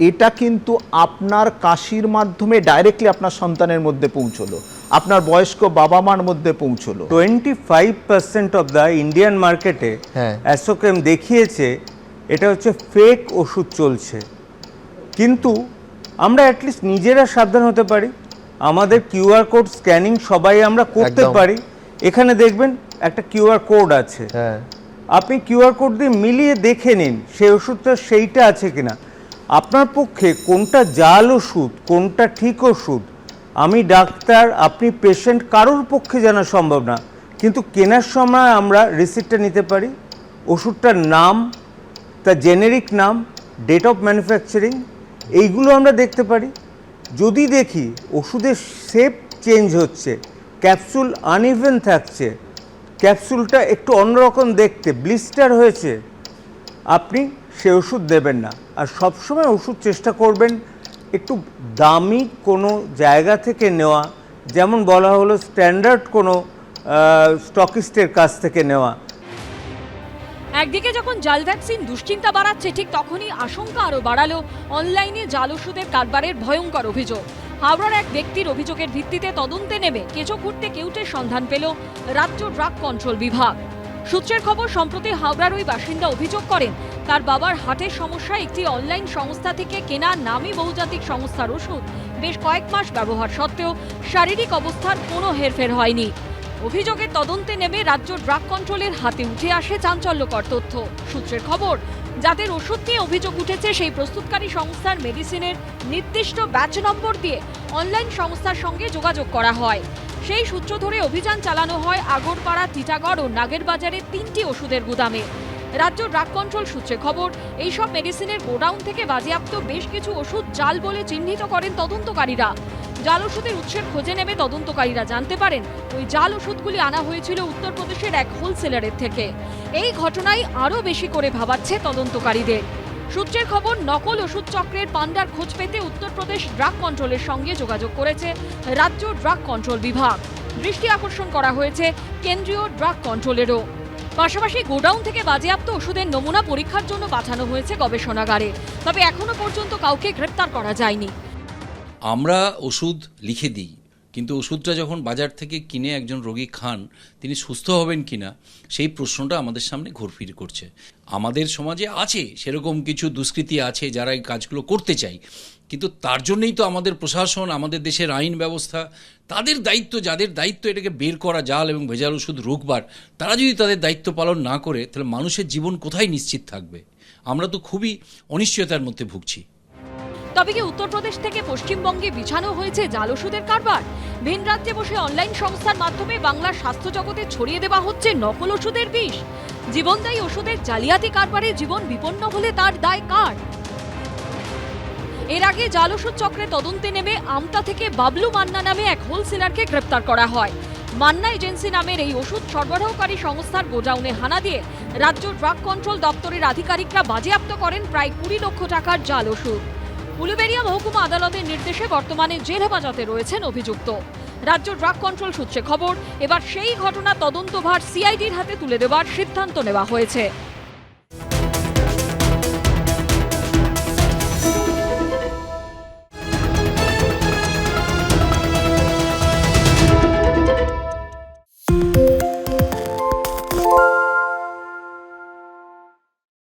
C: এটা কিন্তু আপনার কাশির মাধ্যমে ডাইরেক্টলি আপনার সন্তানের মধ্যে পৌঁছলো, আপনার বয়স্ক বাবা মার মধ্যে পৌঁছলো।
K: 25% অফ দ্য ইন্ডিয়ান মার্কেটে অ্যাসোকেম দেখিয়েছে এটা হচ্ছে ফেক ওষুধ চলছে। কিন্তু আমরা অ্যাটলিস্ট নিজেরা সাবধান হতে পারি, আমাদের কিউআর কোড স্ক্যানিং সবাই আমরা করতে পারি। এখানে দেখবেন একটা কিউআর কোড আছে, আপনি কিউআর কোড দিয়ে মিলিয়ে দেখে নিন সেই ওষুধটা সেইটা আছে কিনা। আপনার পক্ষে কোনটা জাল ওষুধ কোনটা ঠিক ওষুধ আমি ডাক্তার, আপনি পেশেন্ট, কারোর পক্ষে জানা সম্ভব না। কিন্তু কেনার সময় আমরা রিসিপ্টটা নিতে পারি, ওষুধটার নাম, তার জেনেরিক নাম, ডেট অফ ম্যানুফ্যাকচারিং, এইগুলো আমরা দেখতে পারি। যদি দেখি ওষুধের শেপ চেঞ্জ হচ্ছে, ক্যাপসুল আনইভেন থাকছে, ক্যাপসুলটা একটু অন্যরকম দেখতে, ব্লিস্টার হয়েছে, আপনি সে ওষুধ দেবেন না। আর সবসময় ওষুধ চেষ্টা করবেন একটু দামি কোনো জায়গা থেকে নেওয়া, যেমন বলা হলো স্ট্যান্ডার্ড কোনো স্টকিস্টের কাছ থেকে নেওয়া।
M: একদিকে যখন জাল ভ্যাকসিন দুশ্চিন্তা বাড়াচ্ছে, ঠিক তখনই আশঙ্কা আরও বাড়ালো অনলাইনে জাল ওষুধের কারবারের ভয়ঙ্কর অভিযোগ। হাওড়ার এক ব্যক্তির অভিযোগের ভিত্তিতে তদন্তে নেমে কেঁচো খুঁড়তে কেউটের সন্ধান পেল রাজ্য ড্রাগ কন্ট্রোল বিভাগ। সূত্রের খবর, সম্প্রতি হাওড়ার ওই বাসিন্দা অভিযোগ করেন তার বাবার হার্টের সমস্যায় একটি অনলাইন সংস্থা থেকে কেনা নামী বহুজাতিক সংস্থার ওষুধ বেশ কয়েক মাস ব্যবহার সত্ত্বেও শারীরিক অবস্থার কোনো হেরফের হয়নি। অভিযোগের তদন্তে নেমে রাজ্য ড্রাগ কন্ট্রোলের হাতে উঠে আসে চাঞ্চল্যকর তথ্য। সূত্রের খবর, যাদের ওষুধ নিয়ে অভিযোগ উঠেছে সেই প্রস্তুতকারী সংস্থার মেডিসিনের নির্দিষ্ট ব্যাচ নম্বর দিয়ে অনলাইন সংস্থার সঙ্গে যোগাযোগ করা হয়। সেই সূত্র ধরে অভিযান চালানো হয় আগরপাড়া, টিটাগড় ও নাগেরবাজারের 3টি ওষুধের গুদামে। রাজ্য ড্রাগ কন্ট্রোল সূত্রে খবর, এইসব মেডিসিনের গোডাউন থেকে বাজেয়াপ্ত বেশ কিছু ওষুধ জাল বলে চিহ্নিত করেন তদন্তকারীরা। জাল ওষুধের উৎসের খোঁজে নেমে তদন্তকারীরা জানতে পারেন ওই জাল ওষুধগুলি আনা হয়েছিল উত্তরপ্রদেশের এক হোলসেলারের থেকে। এই ঘটনায় আরও বেশি করে ভাবাচ্ছে তদন্তকারীদের। সূত্রের খবর, নকল ওষুধ চক্রের পান্ডার খোঁজ পেতে উত্তরপ্রদেশ ড্রাগ কন্ট্রোলের সঙ্গে যোগাযোগ করেছে রাজ্য ড্রাগ কন্ট্রোল বিভাগ। দৃষ্টি আকর্ষণ করা হয়েছে কেন্দ্রীয় ড্রাগ কন্ট্রোলেরও। পাশাপাশি গোডাউন থেকে বাজেয়াপ্ত ওষুধের নমুনা পরীক্ষার জন্য পাঠানো হয়েছে গবেষণাগারে। তবে এখনো পর্যন্ত কাউকে গ্রেপ্তার করা যায়নি।
N: আমরা ওষুধ লিখে দিই, কিন্তু ওষুধটা যখন বাজার থেকে কিনে একজন রোগী খান, তিনি সুস্থ হবেন কিনা সেই প্রশ্নটা আমাদের সামনে ঘুরফির করছে। আমাদের সমাজে আছে সেরকম কিছু দুষ্কৃতী আছে যারা এই কাজগুলো করতে চায়, কিন্তু তার জন্যই তো আমাদের প্রশাসন, আমাদের দেশের আইন ব্যবস্থা, তাদের দায়িত্ব, যাদের দায়িত্ব এটাকে বের করা জাল এবং ভেজাল ওষুধ রোকবার, তারা যদি তাদের দায়িত্ব পালন না করে তাহলে মানুষের জীবন কোথায় নিশ্চিত থাকবে? আমরা তো খুবই অনিশ্চয়তার মধ্যে ভুগছি।
M: তবে কি উত্তরপ্রদেশ থেকে পশ্চিমবঙ্গে বিছানো হয়েছে জাল ওষুধের কারবার? ভিন রাজ্যে বসে অনলাইন সংস্থার মাধ্যমে বাংলার স্বাস্থ্য জগতে ছড়িয়ে দেওয়া হচ্ছে নকল ওষুধের বিষ। জীবনদায়ী ওষুধের জালিয়াতি কারবারে জীবন বিপন্ন হলে তার দায় কার? এর আগে জাল ওষুধ চক্রে তদন্তে নেমে আমতা থেকে বাবলু মান্না নামে এক হোলসেলারকে গ্রেপ্তার করা হয়। মান্না এজেন্সি নামের এই ওষুধ সরবরাহকারী সংস্থার গোডাউনে হানা দিয়ে রাজ্য ড্রাগ কন্ট্রোল দপ্তরের আধিকারিকরা বাজেয়াপ্ত করেন প্রায় 20 লক্ষ টাকার জাল ওষুধ। উলুবেড়িয়া মহকুমা আদালতের নির্দেশে বর্তমানে জেল হেফাজতে রয়েছেন অভিযুক্ত। রাজ্য ড্রাগ কন্ট্রোল সূত্রে খবর, এবার সেই ঘটনা তদন্তভার সিআইডির হাতে তুলে দেওয়ার সিদ্ধান্ত নেওয়া হয়েছে।